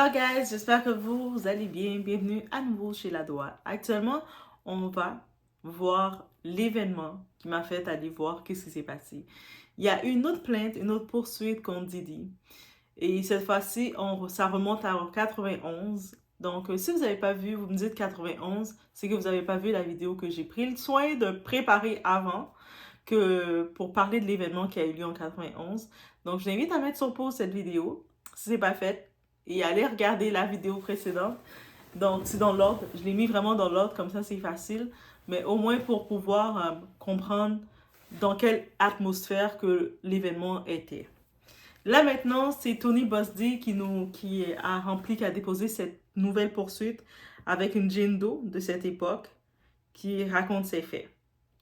Hello guys, j'espère que vous allez bien. Bienvenue à nouveau chez La Doigt. Actuellement, on va voir l'événement qui m'a fait aller voir qu'est-ce qui s'est passé. Il y a une autre plainte, une autre poursuite contre Didi. Et cette fois-ci, ça remonte à 91. Donc, si vous n'avez pas vu, vous me dites 91, c'est que vous n'avez pas vu la vidéo que j'ai pris le soin de préparer avant pour parler de l'événement qui a eu lieu en 91. Donc, je vous invite à mettre sur pause cette vidéo, si ce n'est pas fait, et aller regarder la vidéo précédente. Donc, c'est dans l'ordre. Je l'ai mis vraiment dans l'ordre, comme ça c'est facile. Mais au moins pour pouvoir comprendre dans quelle atmosphère que l'événement était. Là maintenant, c'est Tony Bosdy qui a déposé cette nouvelle poursuite avec une Jane Doe de cette époque qui raconte ses faits.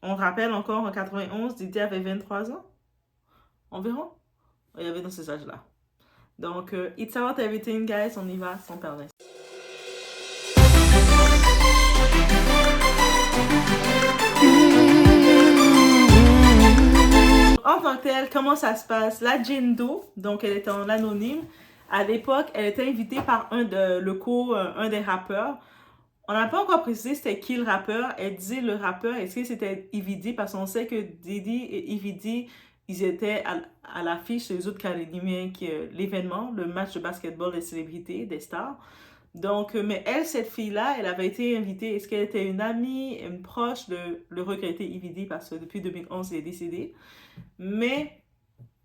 On rappelle encore, en 91, Didi avait 23 ans environ. Il y avait dans ces âges-là. Donc, it's about everything, guys. On y va sans perdre. En tant que tel, comment ça se passe? La Jane Doe, donc elle était en anonyme. À l'époque, elle était invitée par un des rappeurs. On n'a pas encore précisé c'était qui le rappeur. Elle disait le rappeur, est-ce que c'était Evidy? Parce qu'on sait que Didi et Evidy, ils étaient à l'affiche sur les autres qui animaient l'événement, le match de basketball des célébrités, des stars. Donc, mais elle, cette fille-là, elle avait été invitée. Est-ce qu'elle était une amie, une proche de le regretté Evidy? Parce que depuis 2011, il est décédé. Mais,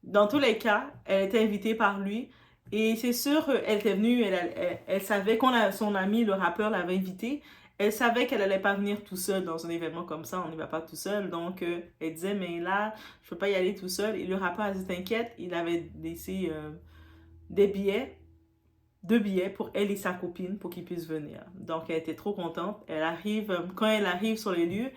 dans tous les cas, elle était invitée par lui. Et c'est sûr qu'elle était venue, elle savait son ami, le rappeur, l'avait invitée. Elle savait qu'elle allait pas venir tout seul dans un événement comme ça, on n'y va pas tout seul. Donc, elle disait, mais là, je peux pas y aller tout seul. Et le rappeur a dit, t'inquiète, il avait laissé deux billets pour elle et sa copine pour qu'ils puissent venir. Donc, elle était trop contente. Quand elle arrive sur les lieux,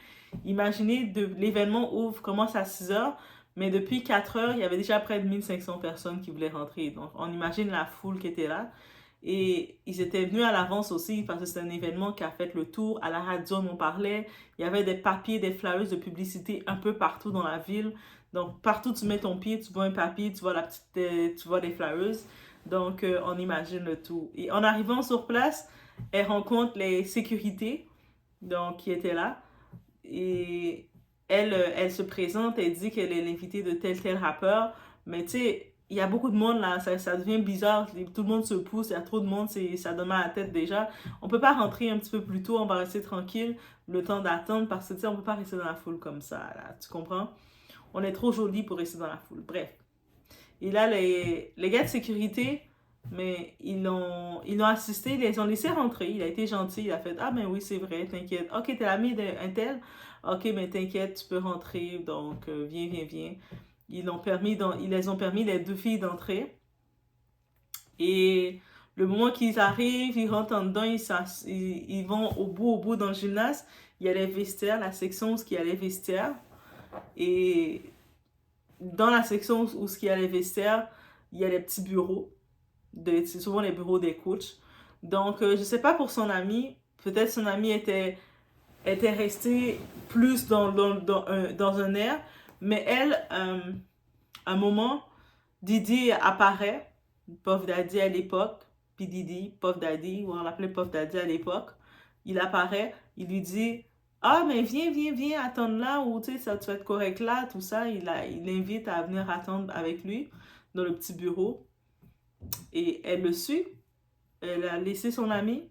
imaginez, l'événement commence à 6 heures. Mais depuis 4 heures, il y avait déjà près de 1500 personnes qui voulaient rentrer. Donc, on imagine la foule qui était là. Et ils étaient venus à l'avance aussi parce que c'est un événement qui a fait le tour. À la radio, on parlait. Il y avait des papiers, des flyers de publicité un peu partout dans la ville. Donc, partout où tu mets ton pied, tu vois un papier, tu vois tu vois des flyers. Donc, on imagine le tout. Et en arrivant sur place, elle rencontre les sécurités donc, qui étaient là. Et elle se présente, elle dit qu'elle est l'invitée de tel rappeur. Mais tu sais, il y a beaucoup de monde là, ça devient bizarre. Tout le monde se pousse, il y a trop de monde, ça donne mal à la tête déjà. On peut pas rentrer un petit peu plus tôt, on va rester tranquille le temps d'attendre parce que tu sais, on peut pas rester dans la foule comme ça, là, tu comprends? On est trop joli pour rester dans la foule. Bref. Et là, les gars de sécurité, mais ils l'ont assisté, ils les ont laissé rentrer. Il a été gentil, il a fait, ah ben oui, c'est vrai, t'inquiète. Ok, t'es l'ami d'un tel? Ok, mais t'inquiète, tu peux rentrer, donc viens. Ils les ont permis, les deux filles, d'entrer. Et le moment qu'ils arrivent, ils rentrent en dedans, ils vont au bout dans le gymnase. Il y a les vestiaires, la section où il y a les vestiaires. Et dans la section où il y a les vestiaires, il y a les petits bureaux. C'est souvent les bureaux des coachs. Donc, je sais pas pour son ami. Peut-être son ami était resté plus dans un air. Mais elle, à un moment, Didi apparaît. Puff Daddy à l'époque. Puis Didi, Puff Daddy, ou on l'appelait Puff Daddy à l'époque. Il apparaît, il lui dit, ah, mais viens, attendre là, ou tu sais, ça tu vas être correct là, tout ça. Il l'invite à venir attendre avec lui dans le petit bureau. Et elle le suit. Elle a laissé son ami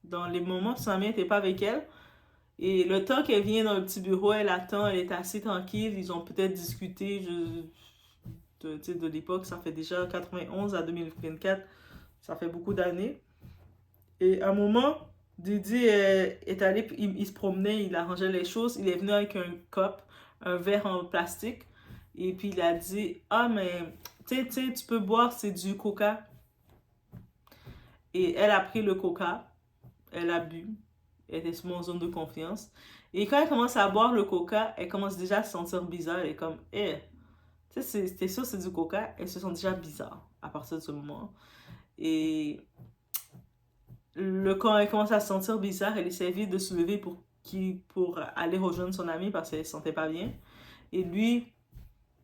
dans les moments où son ami n'était pas avec elle. Et le temps qu'elle vient dans le petit bureau, elle attend, elle est assez tranquille. Ils ont peut-être discuté de l'époque. Ça fait déjà 91 à 2024. Ça fait beaucoup d'années. Et à un moment, Didi est allé, il se promenait, il arrangeait les choses. Il est venu avec un cup, un verre en plastique. Et puis il a dit, ah mais tu sais, tu peux boire, c'est du coca. Et elle a pris le coca, elle a bu, elle était sûrement en zone de confiance. Et quand elle commence à boire le coca, elle commence déjà à se sentir bizarre. Elle est comme, tu sais, t'es sûr c'est du coca? Elle se sent déjà bizarre à partir de ce moment. Et quand elle commence à se sentir bizarre, elle essaie vite de se lever pour aller rejoindre son ami parce qu'elle ne se sentait pas bien. Et lui,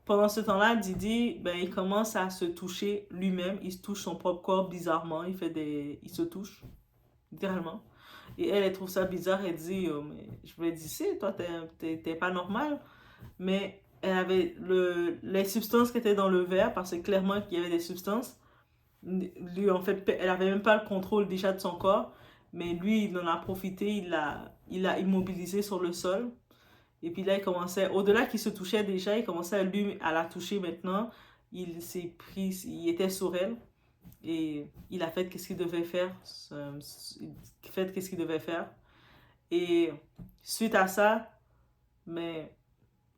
pendant ce temps-là, Didi, ben, il commence à se toucher lui-même. Il se touche son propre corps bizarrement. Il se touche, littéralement. Et elle trouve ça bizarre. Elle dit, mais je vais d'ici, toi, t'es pas normal. Mais elle avait les substances qui étaient dans le verre, parce que clairement qu'il y avait des substances. Lui, en fait, elle avait même pas le contrôle déjà de son corps. Mais lui, il en a profité. Il l'a immobilisé sur le sol. Et puis là, il commençait, au-delà qu'il se touchait déjà, il commençait à la toucher maintenant. Il s'est pris, il était sur elle. Et il a fait qu'est-ce qu'il devait faire. Fait qu'est-ce qu'il devait faire. Et suite à ça, mais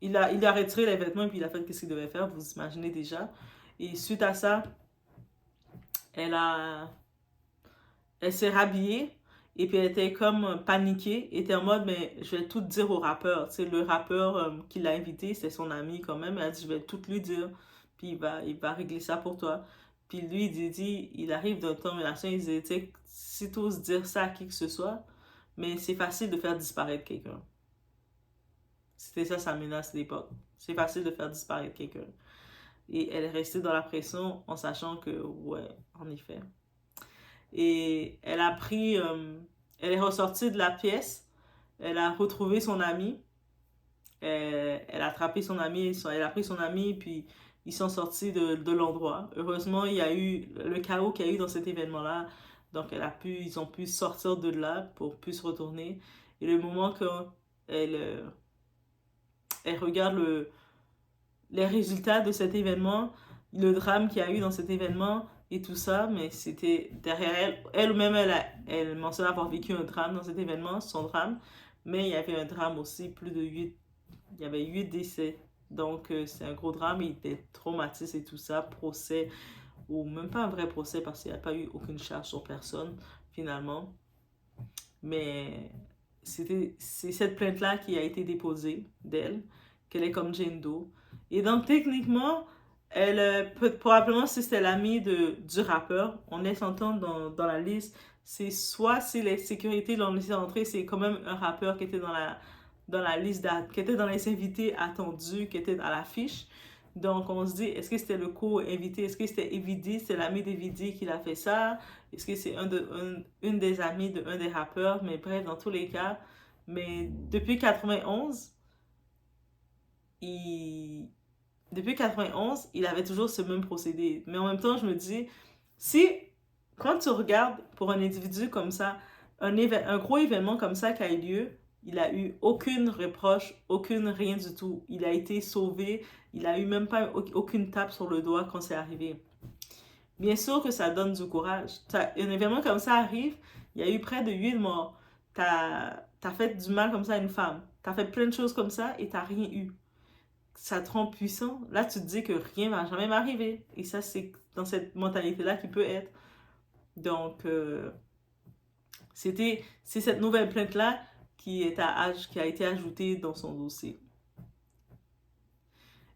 il a retiré les vêtements et puis il a fait qu'est-ce qu'il devait faire. Vous imaginez déjà. Et suite à ça, elle a, elle s'est rhabillée. Et puis elle était comme paniquée, était en mode, mais je vais tout dire au rappeur. Tu sais, le rappeur qui l'a invité, c'est son ami quand même. Elle a dit, je vais tout lui dire. Puis il va régler ça pour toi. Puis lui, il dit, il arrive d'un temps de relation, il dit, tu sais, si tu oses dire ça à qui que ce soit, mais c'est facile de faire disparaître quelqu'un. C'était ça sa menace d'époque. C'est facile de faire disparaître quelqu'un. Et elle est restée dans la pression en sachant que, ouais, en effet. Et elle a pris, elle est ressortie de la pièce, elle a retrouvé son ami, elle a attrapé son ami, elle a pris son ami, puis ils sont sortis de l'endroit. Heureusement, il y a eu le chaos qu'il y a eu dans cet événement-là, donc ils ont pu sortir de là pour plus se retourner. Et le moment qu'elle elle regarde les résultats de cet événement, le drame qu'il y a eu dans cet événement et tout ça, mais c'était derrière elle. Elle-même, elle mentionne avoir vécu un drame dans cet événement, son drame, mais il y avait un drame aussi, il y avait 8 décès. Donc, c'est un gros drame, il était traumatisé et tout ça, procès, ou même pas un vrai procès parce qu'il n'y a pas eu aucune charge sur personne, finalement. Mais c'est cette plainte-là qui a été déposée d'elle, qu'elle est comme Jane Doe. Et donc, techniquement, elle peut probablement, si c'était l'ami du rappeur, on laisse entendre dans la liste, c'est soit si les sécurités l'ont laissé entrer, c'est quand même un rappeur qui était dans la liste, qui était dans les invités attendus, qui était à l'affiche. Donc, on se dit, est-ce que c'était le co-invité? Est-ce que c'était Evidi? C'est l'ami d'Evidi qui l'a fait ça? Est-ce que c'est une des amies d'un des rappeurs? Mais bref, dans tous les cas. Mais depuis 91, il, depuis 91, il avait toujours ce même procédé. Mais en même temps, je me dis, si, quand tu regardes pour un individu comme ça, un gros événement comme ça qui a eu lieu, il a eu aucune reproche, aucune rien du tout. Il a été sauvé, il a eu même pas aucune tape sur le doigt quand c'est arrivé. Bien sûr que ça donne du courage. Un événement comme ça arrive, il y a eu près de 8 morts. T'as fait du mal comme ça à une femme. T'as fait plein de choses comme ça et t'as rien eu. Ça te rend puissant. Là, tu te dis que rien va jamais m'arriver. Et ça, c'est dans cette mentalité-là qui peut être. Donc, c'est cette nouvelle plainte-là qui a été ajoutée dans son dossier.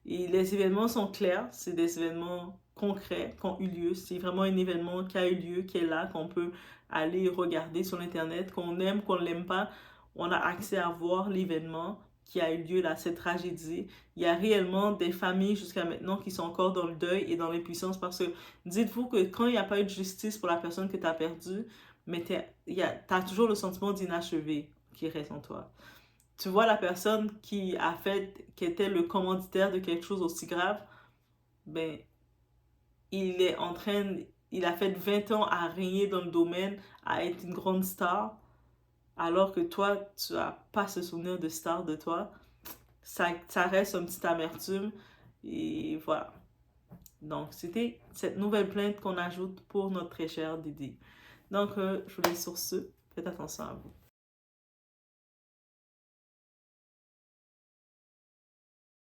Et les événements sont clairs. C'est des événements concrets qui ont eu lieu. C'est vraiment un événement qui a eu lieu, qui est là, qu'on peut aller regarder sur Internet, qu'on aime, qu'on ne l'aime pas. On a accès à voir l'événement qui a eu lieu là, cette tragédie. Il y a réellement des familles jusqu'à maintenant qui sont encore dans le deuil et dans l'impuissance parce que dites-vous que quand il n'y a pas eu de justice pour la personne que tu as perdue, mais tu as toujours le sentiment d'inachevé qui reste en toi. Tu vois la personne qui était le commanditaire de quelque chose aussi grave, ben, il a fait 20 ans à régner dans le domaine, à être une grande star, alors que toi, tu n'as pas ce souvenir de star de toi. Ça reste une petite amertume. Et voilà. Donc, c'était cette nouvelle plainte qu'on ajoute pour notre très cher Didi. Donc, je vous laisse sur ce. Faites attention à vous.